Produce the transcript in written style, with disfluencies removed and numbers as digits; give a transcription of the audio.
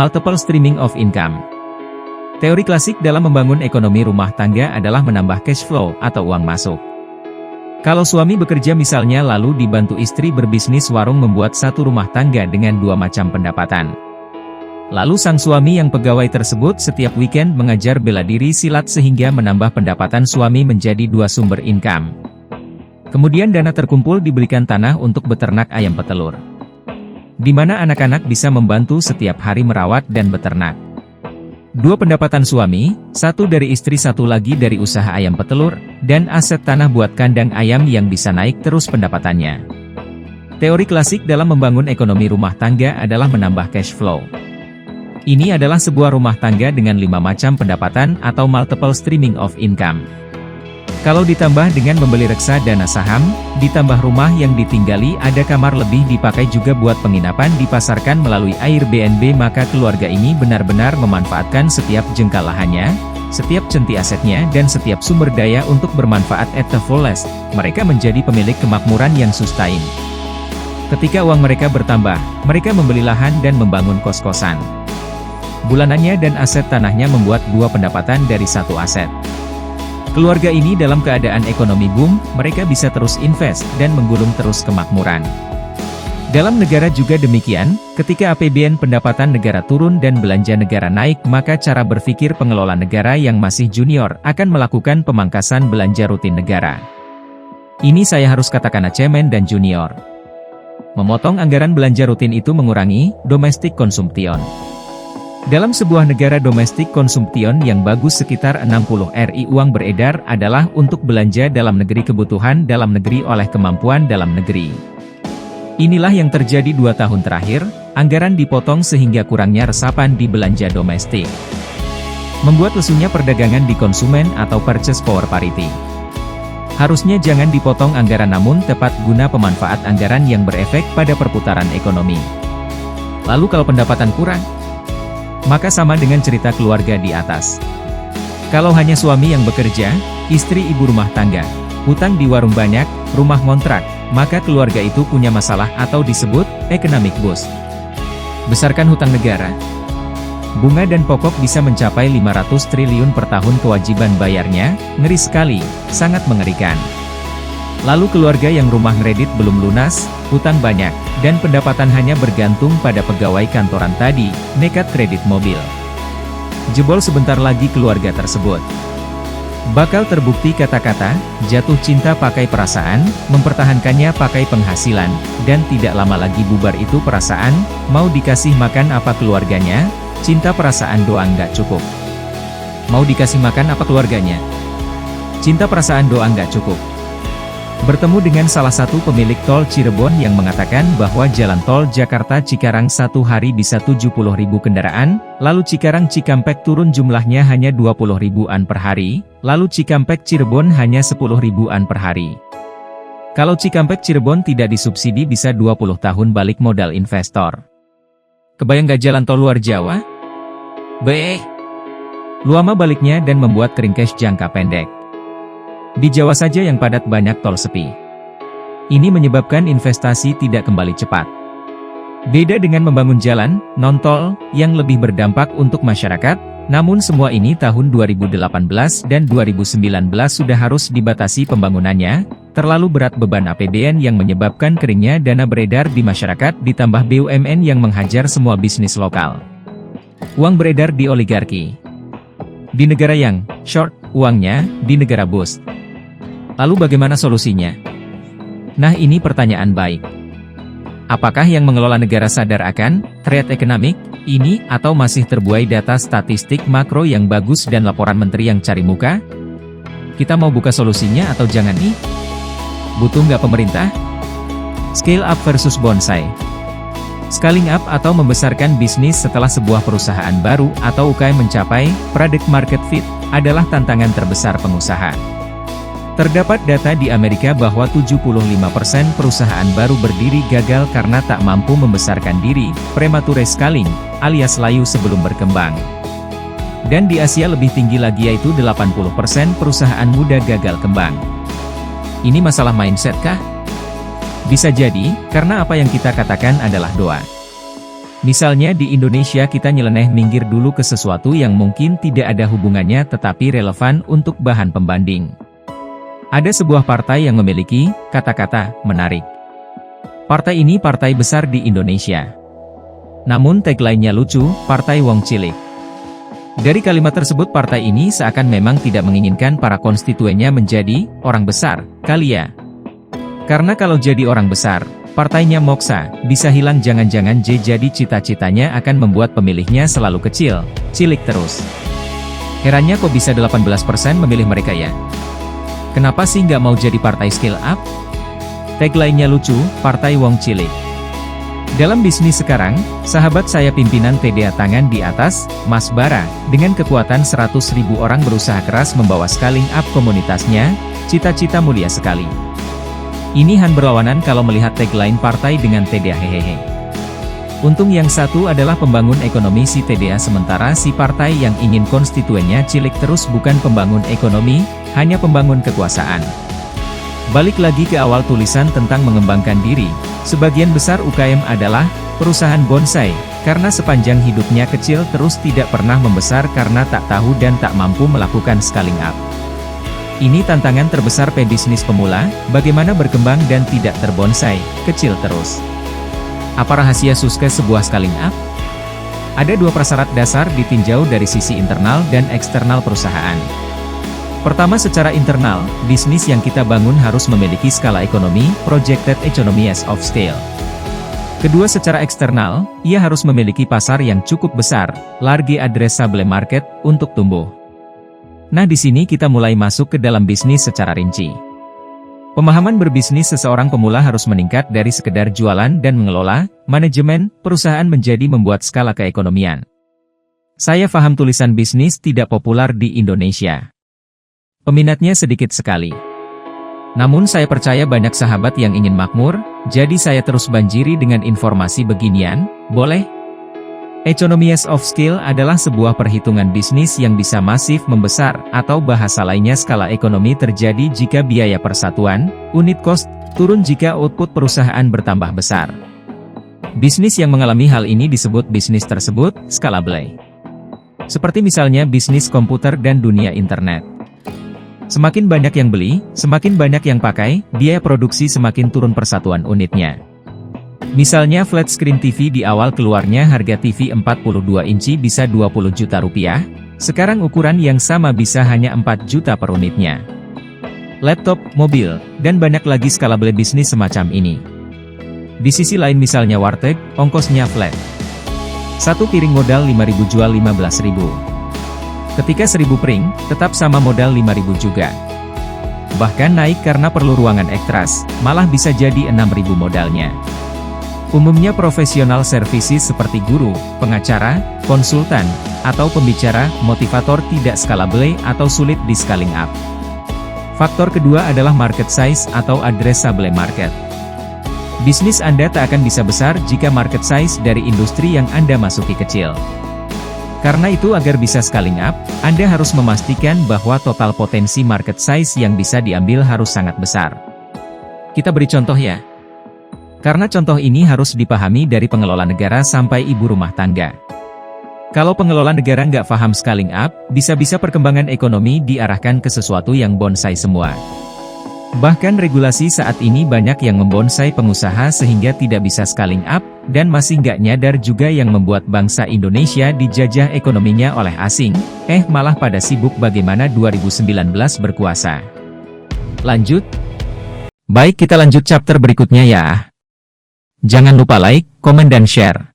Multiple streaming of income. Teori klasik dalam membangun ekonomi rumah tangga adalah menambah cash flow atau uang masuk. Kalau suami bekerja misalnya lalu dibantu istri berbisnis warung membuat satu rumah tangga dengan dua macam pendapatan. Lalu sang suami yang pegawai tersebut setiap weekend mengajar bela diri silat sehingga menambah pendapatan suami menjadi dua sumber income. Kemudian dana terkumpul dibelikan tanah untuk beternak ayam petelur, di mana anak-anak bisa membantu setiap hari merawat dan beternak. Dua pendapatan suami, satu dari istri satu lagi dari usaha ayam petelur, dan aset tanah buat kandang ayam yang bisa naik terus pendapatannya. Teori klasik dalam membangun ekonomi rumah tangga adalah menambah cash flow. Ini adalah sebuah rumah tangga dengan 5 macam pendapatan atau multiple streaming of income. Kalau ditambah dengan membeli reksadana saham, ditambah rumah yang ditinggali ada kamar lebih dipakai juga buat penginapan dipasarkan melalui Airbnb maka keluarga ini benar-benar memanfaatkan setiap jengkal lahannya, setiap centi asetnya dan setiap sumber daya untuk bermanfaat at the fullest, mereka menjadi pemilik kemakmuran yang sustain. Ketika uang mereka bertambah, mereka membeli lahan dan membangun kos-kosan bulanannya dan aset tanahnya membuat dua pendapatan dari satu aset. Keluarga ini dalam keadaan ekonomi boom, mereka bisa terus invest dan menggulung terus kemakmuran. Dalam negara juga demikian, ketika APBN pendapatan negara turun dan belanja negara naik maka cara berpikir pengelola negara yang masih junior akan melakukan pemangkasan belanja rutin negara. Ini saya harus katakan cemen dan junior. Memotong anggaran belanja rutin itu mengurangi domestic consumption. Dalam sebuah negara domestik konsumtion yang bagus sekitar 60 RI uang beredar adalah untuk belanja dalam negeri kebutuhan dalam negeri oleh kemampuan dalam negeri. Inilah yang terjadi 2 tahun terakhir, anggaran dipotong sehingga kurangnya resapan di belanja domestik. Membuat lesunya perdagangan di konsumen atau purchase power parity. Harusnya jangan dipotong anggaran namun tepat guna pemanfaat anggaran yang berefek pada perputaran ekonomi. Lalu kalau pendapatan kurang? Maka sama dengan cerita keluarga di atas. Kalau hanya suami yang bekerja, istri ibu rumah tangga, hutang di warung banyak, rumah ngontrak, maka keluarga itu punya masalah atau disebut economic bust. Besarkan hutang negara. Bunga dan pokok bisa mencapai 500 triliun per tahun kewajiban bayarnya, ngeri sekali, sangat mengerikan. Lalu keluarga yang rumah kredit belum lunas, hutang banyak, dan pendapatan hanya bergantung pada pegawai kantoran tadi, nekat kredit mobil. Jebol sebentar lagi keluarga tersebut bakal terbukti kata-kata, jatuh cinta pakai perasaan, mempertahankannya pakai penghasilan, dan tidak lama lagi bubar itu perasaan, mau dikasih makan apa keluarganya, cinta perasaan doang nggak cukup. Mau dikasih makan apa keluarganya? Cinta perasaan doang nggak cukup. Bertemu dengan salah satu pemilik tol Cirebon yang mengatakan bahwa jalan tol Jakarta-Cikarang satu hari bisa 70.000 kendaraan, lalu Cikarang-Cikampek turun jumlahnya hanya 20 ribuan per hari, lalu Cikampek-Cirebon hanya 10 ribuan per hari. Kalau Cikampek-Cirebon tidak disubsidi bisa 20 tahun balik modal investor. Kebayang gak jalan tol luar Jawa? Lama baliknya dan membuat kering cash jangka pendek. Di Jawa saja yang padat banyak tol sepi. Ini menyebabkan investasi tidak kembali cepat. Beda dengan membangun jalan, non-tol, yang lebih berdampak untuk masyarakat, namun semua ini tahun 2018 dan 2019 sudah harus dibatasi pembangunannya, terlalu berat beban APBN yang menyebabkan keringnya dana beredar di masyarakat ditambah BUMN yang menghajar semua bisnis lokal. Uang beredar di oligarki. Di negara yang short, uangnya di negara boost. Lalu bagaimana solusinya? Nah ini pertanyaan baik. Apakah yang mengelola negara sadar akan threat ekonomik ini atau masih terbuai data statistik makro yang bagus dan laporan menteri yang cari muka? Kita mau buka solusinya atau jangan nih? Butuh nggak pemerintah? Scale up versus bonsai. Scaling up atau membesarkan bisnis setelah sebuah perusahaan baru atau UKM mencapai product market fit adalah tantangan terbesar pengusaha. Terdapat data di Amerika bahwa 75% perusahaan baru berdiri gagal karena tak mampu membesarkan diri, premature scaling, alias layu sebelum berkembang. Dan di Asia lebih tinggi lagi yaitu 80% perusahaan muda gagal kembang. Ini masalah mindset kah? Bisa jadi, karena apa yang kita katakan adalah doa. Misalnya di Indonesia kita nyeleneh minggir dulu ke sesuatu yang mungkin tidak ada hubungannya tetapi relevan untuk bahan pembanding. Ada sebuah partai yang memiliki kata-kata menarik. Partai ini partai besar di Indonesia. Namun tagline-nya lucu, Partai Wong Cilik. Dari kalimat tersebut partai ini seakan memang tidak menginginkan para konstituennya menjadi orang besar, kali ya. Karena kalau jadi orang besar, partainya moksa, bisa hilang jangan-jangan jadi cita-citanya akan membuat pemilihnya selalu kecil, cilik terus. Herannya kok bisa 18% memilih mereka ya? Kenapa sih nggak mau jadi partai skill up? Tagline-nya lucu, Partai Wong Cilik. Dalam bisnis sekarang, sahabat saya pimpinan TDA tangan di atas, Mas Bara, dengan kekuatan 100.000 orang berusaha keras membawa scaling up komunitasnya, cita-cita mulia sekali. Ini han berlawanan kalau melihat tagline partai dengan TDA hehehe. Untung yang satu adalah pembangun ekonomi si TDA sementara si partai yang ingin konstituennya cilik terus bukan pembangun ekonomi, hanya pembangun kekuasaan. Balik lagi ke awal tulisan tentang mengembangkan diri, sebagian besar UKM adalah perusahaan bonsai, karena sepanjang hidupnya kecil terus tidak pernah membesar karena tak tahu dan tak mampu melakukan scaling up. Ini tantangan terbesar pebisnis pemula, bagaimana berkembang dan tidak terbonsai, kecil terus. Apa rahasia sukses sebuah scaling up? Ada dua prasyarat dasar ditinjau dari sisi internal dan eksternal perusahaan. Pertama secara internal, bisnis yang kita bangun harus memiliki skala ekonomi, projected economies of scale. Kedua secara eksternal, ia harus memiliki pasar yang cukup besar, large addressable market, untuk tumbuh. Nah di sini kita mulai masuk ke dalam bisnis secara rinci. Pemahaman berbisnis seseorang pemula harus meningkat dari sekedar jualan dan mengelola, manajemen, perusahaan menjadi membuat skala keekonomian. Saya paham tulisan bisnis tidak populer di Indonesia. Peminatnya sedikit sekali. Namun saya percaya banyak sahabat yang ingin makmur, jadi saya terus banjiri dengan informasi beginian, boleh? Economies of scale adalah sebuah perhitungan bisnis yang bisa masif membesar, atau bahasa lainnya skala ekonomi terjadi jika biaya persatuan, unit cost, turun jika output perusahaan bertambah besar. Bisnis yang mengalami hal ini disebut bisnis tersebut scalable. Seperti misalnya bisnis komputer dan dunia internet. Semakin banyak yang beli, semakin banyak yang pakai, biaya produksi semakin turun persatuan unitnya. Misalnya flat screen TV di awal keluarnya harga TV 42 inci bisa 20 juta rupiah, sekarang ukuran yang sama bisa hanya 4 juta per unitnya. Laptop, mobil, dan banyak lagi scalable bisnis semacam ini. Di sisi lain misalnya warteg, ongkosnya flat. Satu piring modal 5.000 jual 15.000. Ketika 1.000 piring, tetap sama modal 5.000 juga. Bahkan naik karena perlu ruangan ekstras, malah bisa jadi 6.000 modalnya. Umumnya profesional services seperti guru, pengacara, konsultan, atau pembicara, motivator tidak scalable atau sulit di scaling up. Faktor kedua adalah market size atau addressable market. Bisnis Anda tak akan bisa besar jika market size dari industri yang Anda masuki kecil. Karena itu agar bisa scaling up, Anda harus memastikan bahwa total potensi market size yang bisa diambil harus sangat besar. Kita beri contoh ya. Karena contoh ini harus dipahami dari pengelola negara sampai ibu rumah tangga. Kalau pengelola negara nggak paham scaling up, bisa-bisa perkembangan ekonomi diarahkan ke sesuatu yang bonsai semua. Bahkan regulasi saat ini banyak yang membonsai pengusaha sehingga tidak bisa scaling up, dan masih nggak nyadar juga yang membuat bangsa Indonesia dijajah ekonominya oleh asing, malah pada sibuk bagaimana 2019 berkuasa. Lanjut. Baik kita lanjut chapter berikutnya ya. Jangan lupa like, komen dan share.